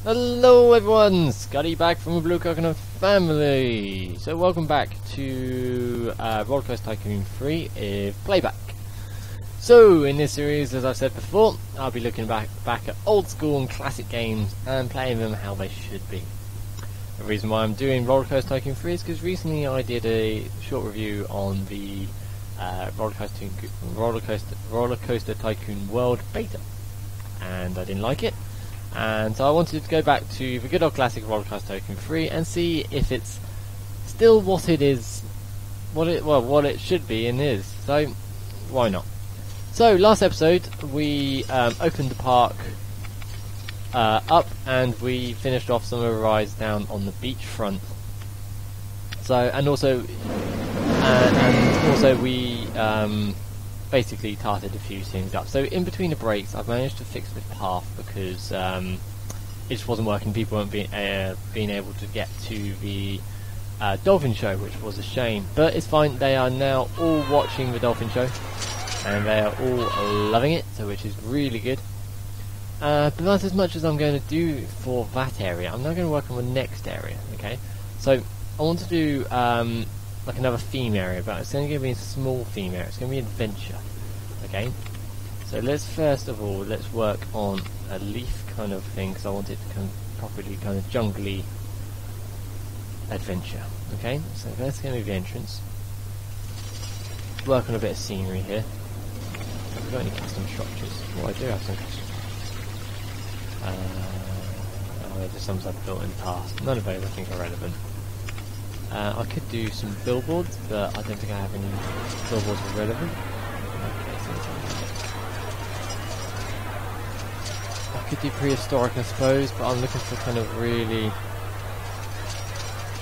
Hello everyone, Skottyy back from the Blue Coconut family. So welcome back to Rollercoaster Tycoon 3 PlayBack. So in this series, as I've said before, I'll be looking back at old school and classic games and playing them how they should be. The reason why I'm doing Rollercoaster Tycoon 3 is because recently I did a short review on the Rollercoaster Tycoon World Beta, and I didn't like it. And so I wanted to go back to the good old classic Rollercoaster Tycoon 3 and see if it's still what it is, what it should be and is. So why not? So last episode we opened the park up, and we finished off some of the rides down on the beachfront. So and also we basically tarted a few things up. So in between the breaks, I've managed to fix the path because it just wasn't working. People weren't being able to get to the dolphin show, which was a shame. But it's fine. They are now all watching the dolphin show, and they are all loving it, so which is really good. But that's as much as I'm going to do for that area. I'm now going to work on the next area. Okay, so I want to do like another theme area, but it's going to be a small theme area. It's going to be adventure. Okay, so let's first of all work on a leaf kind of thing, because I want it to come properly kind of jungly adventure. Okay, so that's going to be the entrance. Work on a bit of scenery here. Have we got any custom structures? Well, I do have some custom structures. They're just some I've built in the past. None of those I think are relevant. I could do some billboards, but I don't think I have any billboards that are relevant. Okay, so I could do prehistoric, I suppose, but I'm looking for kind of really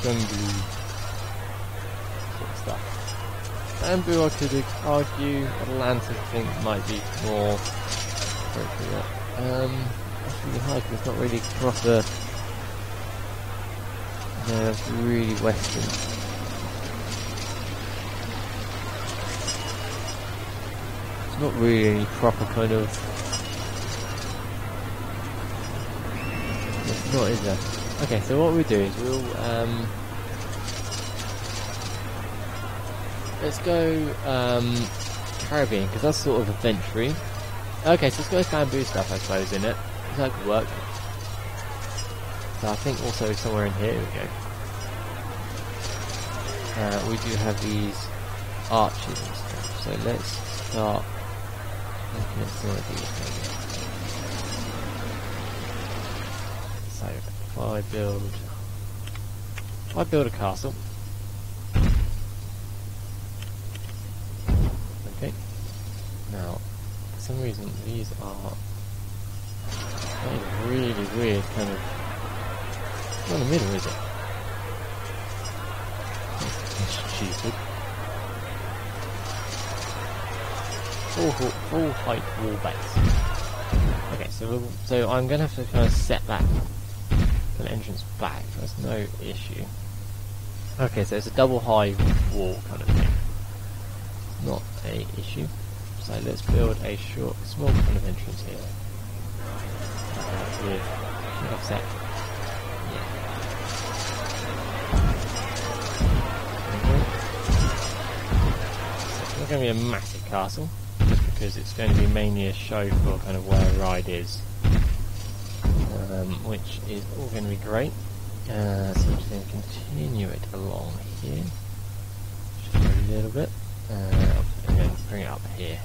jungly sort of stuff. Bamboo, I could argue. Atlanta, I think, might be more appropriate. That's really hard because it's not really proper. No, it's really western. It's not really any proper kind of. It's not, is there? Okay, so what we'll do is we'll let's go Caribbean, because that's sort of adventure-y. Okay, so let's go with bamboo stuff, I suppose, in it. That could work. So I think also somewhere in here we go. We do have these arches and stuff, so let's start looking at some of these things. So if I build a castle. Okay. Now, for some reason these are really weird kind of. Not in the middle, is it? That's stupid. Full height wall base. Okay, so I'm gonna have to kind of set that kind of entrance back. That's no issue. Okay, so it's a double high wall kind of thing. Not a issue. So let's build a small kind of entrance here. With offset. It's not going to be a massive castle, just because it's going to be mainly a show for kind of where a ride is, which is all going to be great. So I'm just going to continue it along here, just a little bit, and then bring it up here,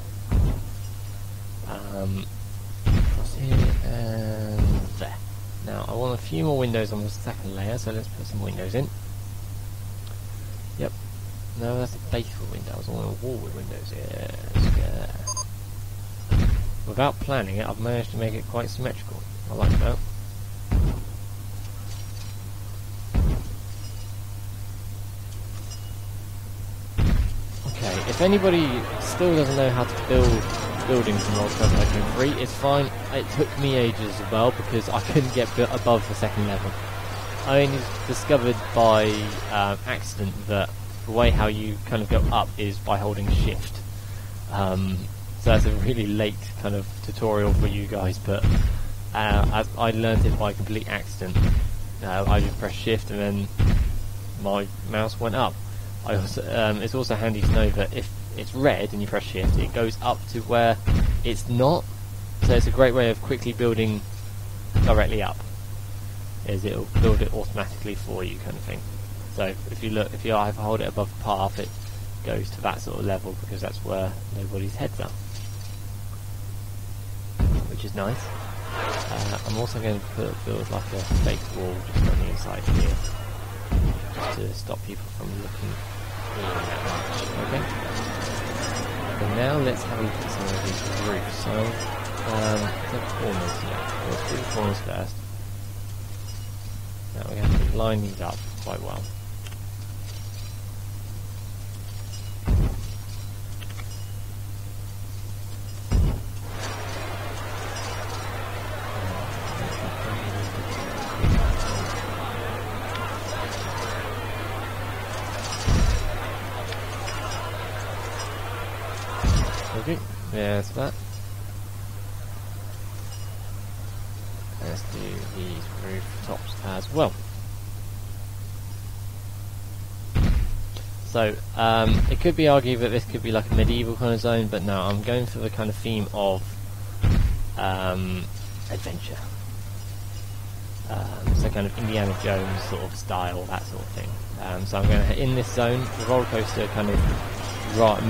across here and there. Now I want a few more windows on the second layer, so let's put some windows in. Yep. No, that's a base for windows. I want a wall with windows. Yes, yeah. Without planning it, I've managed to make it quite symmetrical. I like that. Okay, if anybody still doesn't know how to build buildings in Rollercoaster Tycoon 3, it's fine. It took me ages as well, because I couldn't get above the second level. I only discovered by accident that the way how you kind of go up is by holding shift. So that's a really late kind of tutorial for you guys, but I learned it by complete accident. I just pressed shift and then my mouse went up. I also, it's also handy to know that if it's red and you press shift, it goes up to where it's not. So it's a great way of quickly building directly up. It'll build it automatically for you, kind of thing. So if you hold it above the path, it goes to that sort of level because that's where nobody's heads are, which is nice. I'm also going to build like a fake wall just on the inside here, just to stop people from looking in that much. Okay. And now let's have a look at some of these roofs. So, the corners. Yeah, let's do the corners first. Now we have to line these up quite well. Okay, there's that. Let's do these rooftops as well. So, it could be argued that this could be like a medieval kind of zone, but no, I'm going for the kind of theme of adventure. So kind of Indiana Jones sort of style, that sort of thing. So I'm going to, in this zone, the roller coaster kind of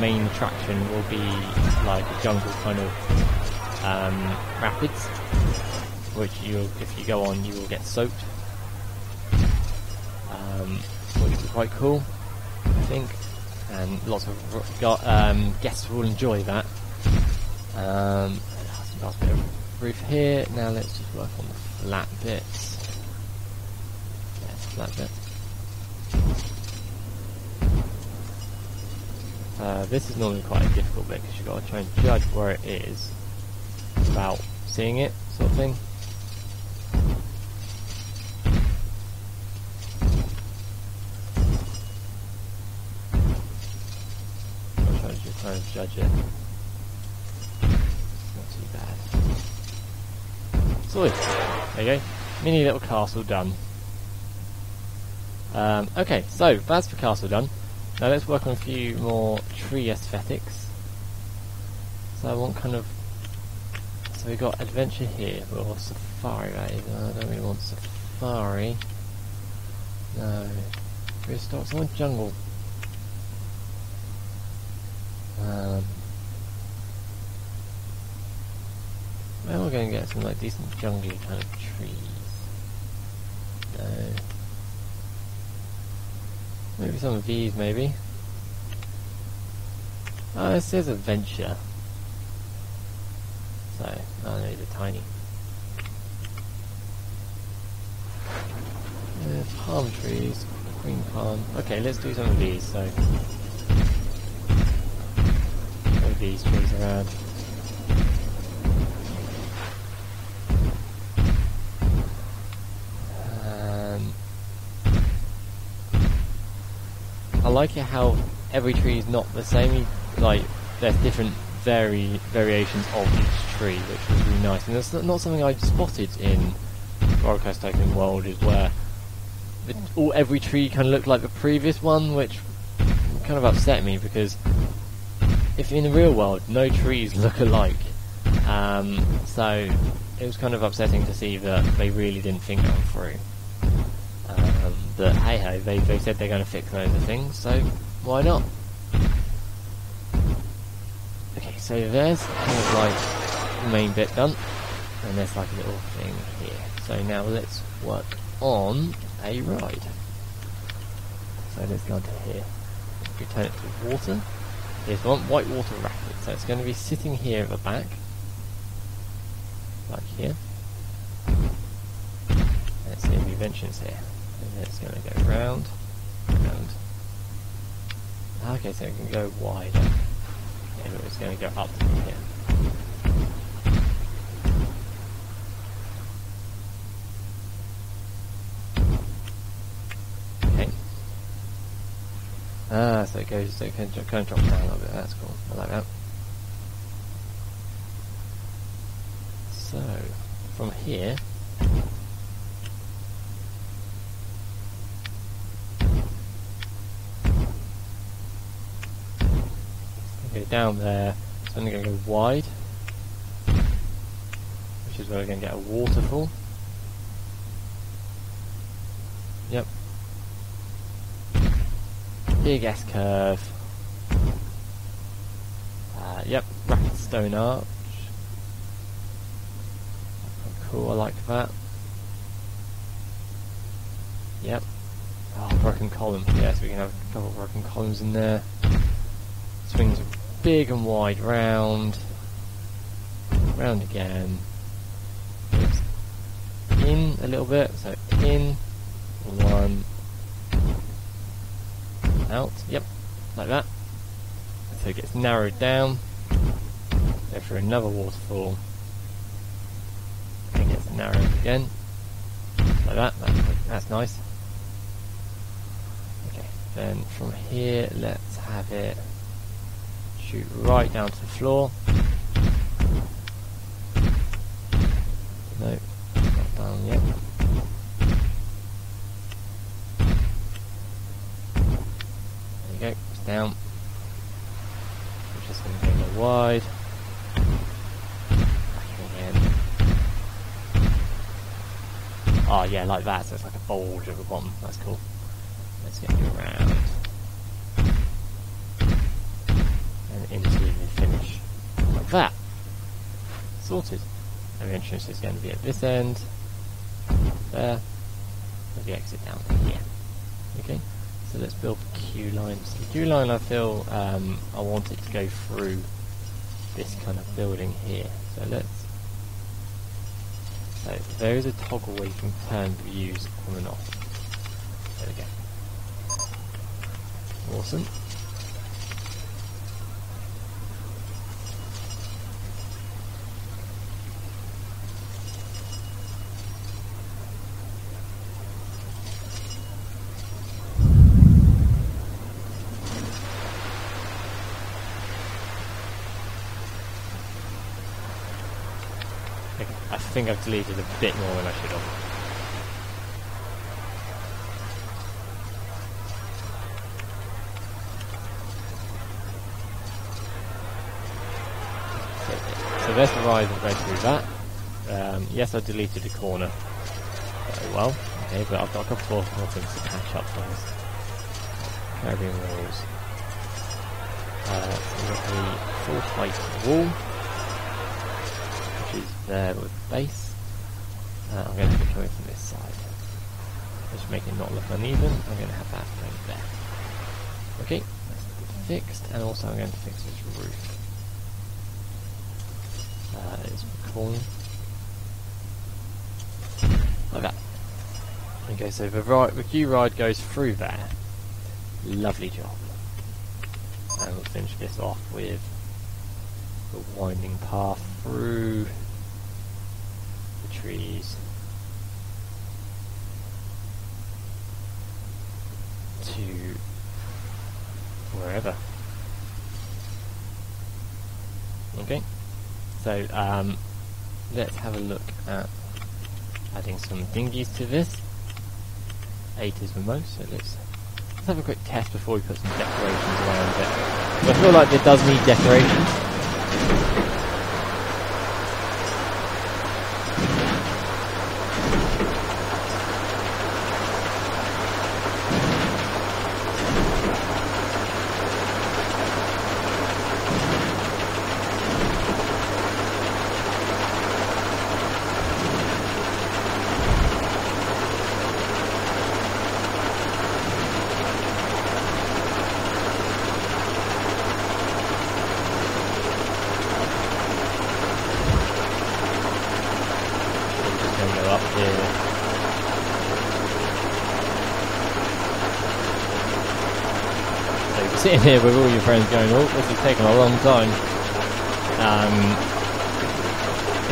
main attraction will be like a jungle kind of rapids, which if you go on, you will get soaked, which will be quite cool, I think, and lots of guests will enjoy that. Last bit of roof here. Now let's just work on the flat bits. Yes, flat bit. This is normally quite a difficult bit because you've got to try and judge where it is without seeing it, sort of thing. I'm trying to just kind of judge it. Not too bad. So there you go, mini little castle done. Okay, so that's the castle done. Now let's work on a few more tree aesthetics. So I want kind of... So we've got adventure here, or safari that is. I don't really want safari. No. Prehistoric, I want jungle. Well, we're going to get some like decent jungly kind of trees. No. Maybe some of these, maybe. Oh, it says adventure. So, oh no, they're tiny. Palm trees, green palm. Okay, let's do some of these. So, move these trees around. I like it how every tree is not the same. Like there's different variations of each tree, which is really nice. And that's not something I've spotted in Roller Coaster Tycoon World, is where every tree kind of looked like the previous one, which kind of upset me because if in the real world no trees look alike, so it was kind of upsetting to see that they really didn't think that one through. But hey ho, they said they're going to fix loads of things, so why not? Okay, so there's kind of like the main bit done, and there's like a little thing here. So now let's work on a ride. So let's go to here. Return it to water. Here's one, white water rapid. So it's going to be sitting here at the back, like here. Let's see if the invention's here. And it's going to go round, round. Okay, so it can go wider. Yeah, but it's going to go up from here. Okay. So it goes, so it can kind of drop down a little bit. That's cool. I like that. So, from here, go down there, it's only going to go wide, which is where we're going to get a waterfall. Yep. Big S curve. Yep, rapid stone arch. Cool, I like that. Yep. Oh, broken column. Yeah, so we can have a couple of broken columns in there. Swings big and wide round. Round again. In a little bit, so in. One. Out. Yep, like that. So it gets narrowed down. Go for another waterfall. And it gets narrowed again. Like that. That's nice. Okay, then from here, let's have it shoot right down to the floor. No, not down yet. There you go, it's down. We're just going to go wide. Back again. Oh yeah, like that, so it's like a bulge at the bottom. That's cool. Let's get you around. And into the finish. Like that. Sorted. And the entrance is going to be at this end. There. With the exit down here. Okay. So let's build the queue line. So the queue line, I feel I want it to go through this kind of building here. So let's. So there is a toggle where you can turn views on and off. There we go. Awesome. I think I've deleted a bit more than I should have. So there's the rise and go through that. Yes, I deleted a corner very well. Okay, but I've got a couple more things to catch up first. Carrying walls. So we've got the full height wall. Is there with the base. I'm going to have it coming from this side. Just to make it not look uneven, I'm going to have that going there. Okay, that's fixed, and also I'm going to fix this roof. It's cool. Like that. Okay, so the queue ride goes through there. Lovely job. And we'll finish this off with the winding path through the trees to wherever. Okay, so let's have a look at adding some dinghies to this. 8 is the most, so let's have a quick test before we put some decorations around it. So I feel like it does need decorations. Sitting here with all your friends going, oh, this is taking a long time.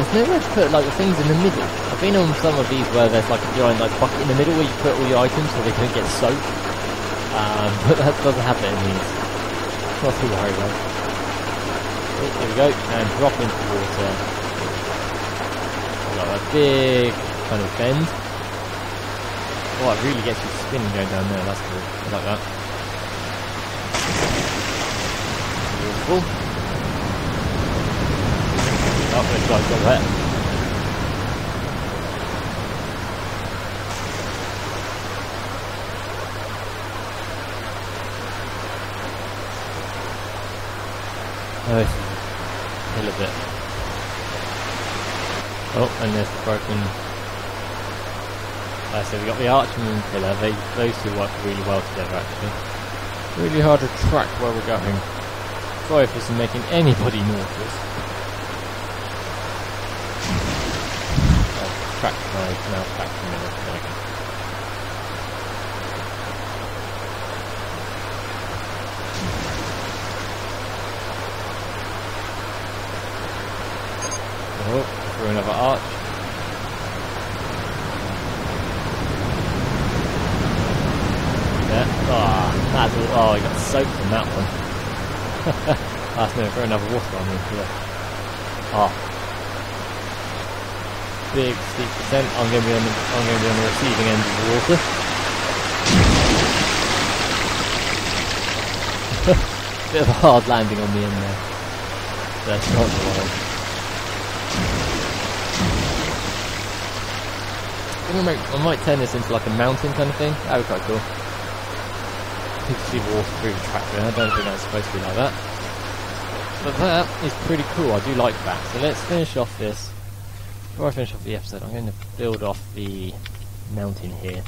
There's nowhere to put like the things in the middle. I've been on some of these where there's like a giant like bucket in the middle where you put all your items so they don't get soaked. But that doesn't happen in these. Not too worried about. Oh, there we go, and drop into water. like a big kind of bend. Oh, it really gets you spinning going down there. That's cool. I like that. Beautiful. Oh, this guy's got wet. Oh, this is a little bit. Oh, and there's the broken. So we got the arch and the pillar. Those two work really well together, actually. Really hard to track where we're going. Sorry if this is making anybody nauseous. I'll track my mouse back for a minute. There we go. Oh, through another arch. That's all, oh, I got soaked in that one. Last minute for another water on me. Yeah. Oh. Big steep descent. I'm going to be on the receiving end of the water. Bit of a hard landing on the end there. That's not the one. I might turn this into like a mountain kind of thing. That would be quite cool. You can see the water through the track there. I don't think that's supposed to be like that. But that is pretty cool. I do like that. So let's finish off this. Before I finish off the episode, I'm going to build off the mountain here.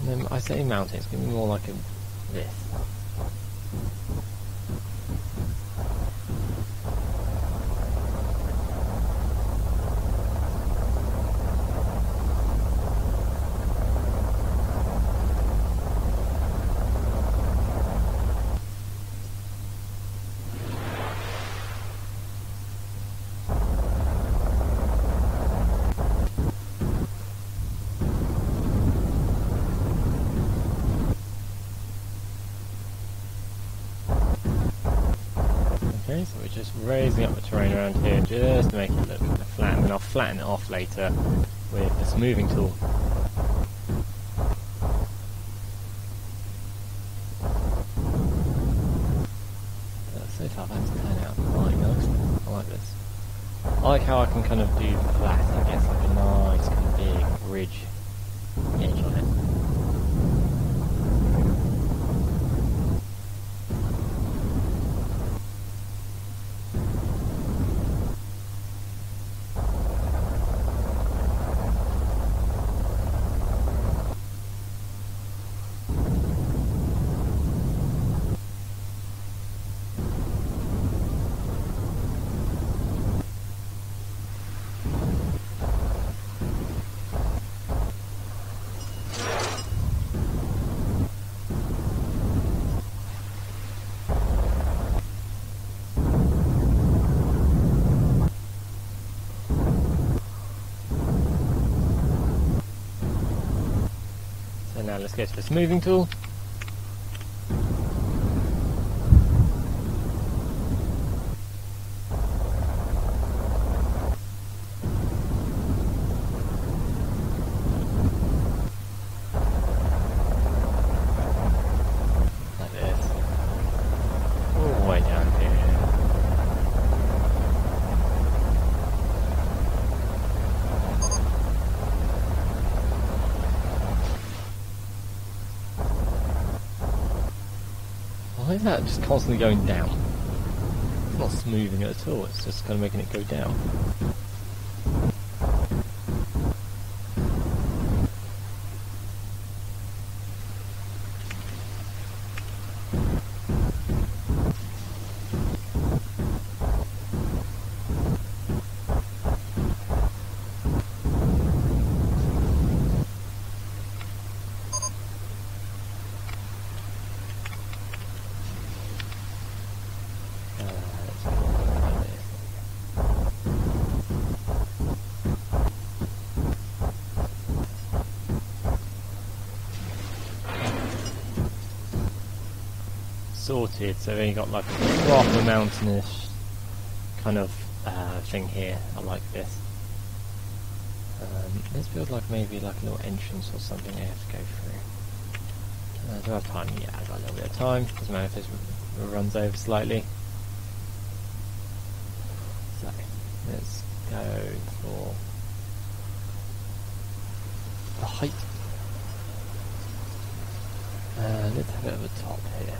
No, I say mountain. It's going to be more like this. Okay, so we're just raising up the terrain around here just to make it look flat, and then I'll flatten it off later with the smoothing tool. So far that's turned out quite nice. I like this. I like how I can kind of do flat and it gets like a nice kind of big ridge edge on it. Now let's go to the smoothing tool. Like this. All the way down here. Why is that just constantly going down? It's not smoothing it at all, it's just kind of making it go down. Sorted, so then you got like a proper mountainous kind of thing here. I like this. Let's build like maybe like a little entrance or something I have to go through. Do I have time? Yeah, I've got a little bit of time. Doesn't matter if this runs over slightly. So let's go for the height. Let's have a bit of a top here.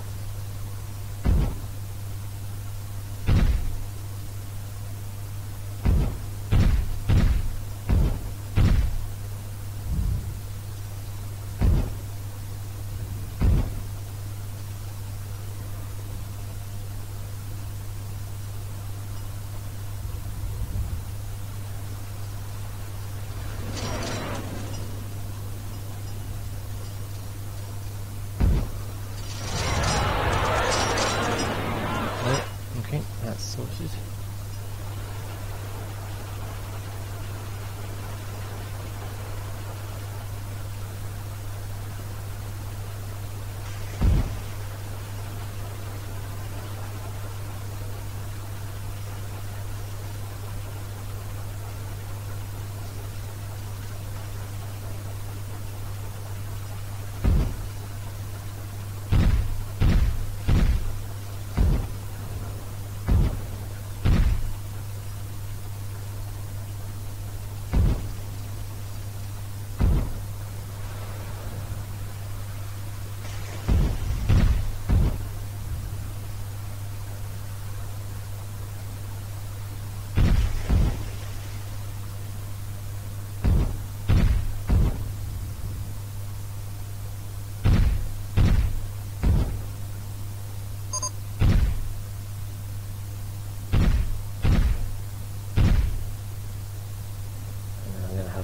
Okay, that's sorted.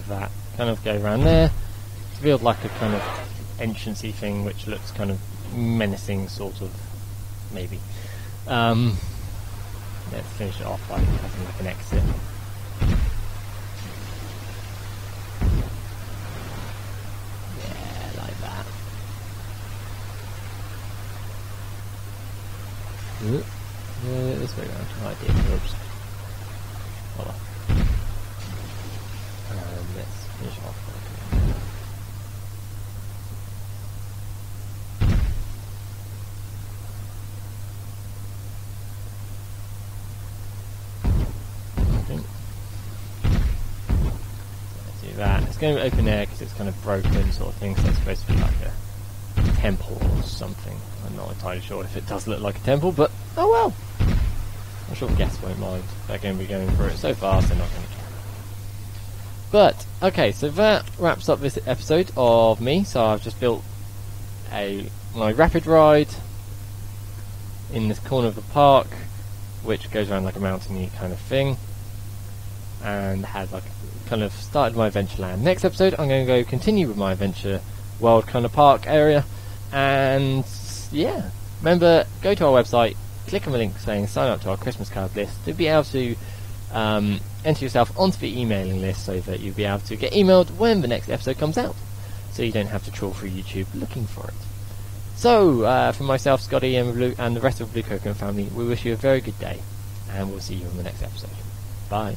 That kind of go around there to build like a kind of entrancey thing which looks kind of menacing, sort of, maybe. Let's finish it off by having like an exit. Yeah, like that. Yeah, this way around. Oh, I did. Oops. Hold on. Let's finish off. Okay. Let's do that. It's going to open air because it's kind of broken, sort of thing. So it's supposed to be like a temple or something. I'm not entirely sure if it does look like a temple, but oh well. I'm sure the guests won't mind. They're going to be going through it so fast, they're not going to care. But, okay, so that wraps up this episode of me. So I've just built my rapid ride in this corner of the park, which goes around like a mountainy kind of thing, and had like kind of started my adventure land. Next episode, I'm going to go continue with my adventure world kind of park area, and yeah, remember, go to our website, click on the link saying sign up to our Christmas card list to be able to enter yourself onto the emailing list so that you'll be able to get emailed when the next episode comes out, so you don't have to trawl through YouTube looking for it. So, from myself, Skottyy, and the rest of the Blue Coconut family, we wish you a very good day, and we'll see you on the next episode. Bye.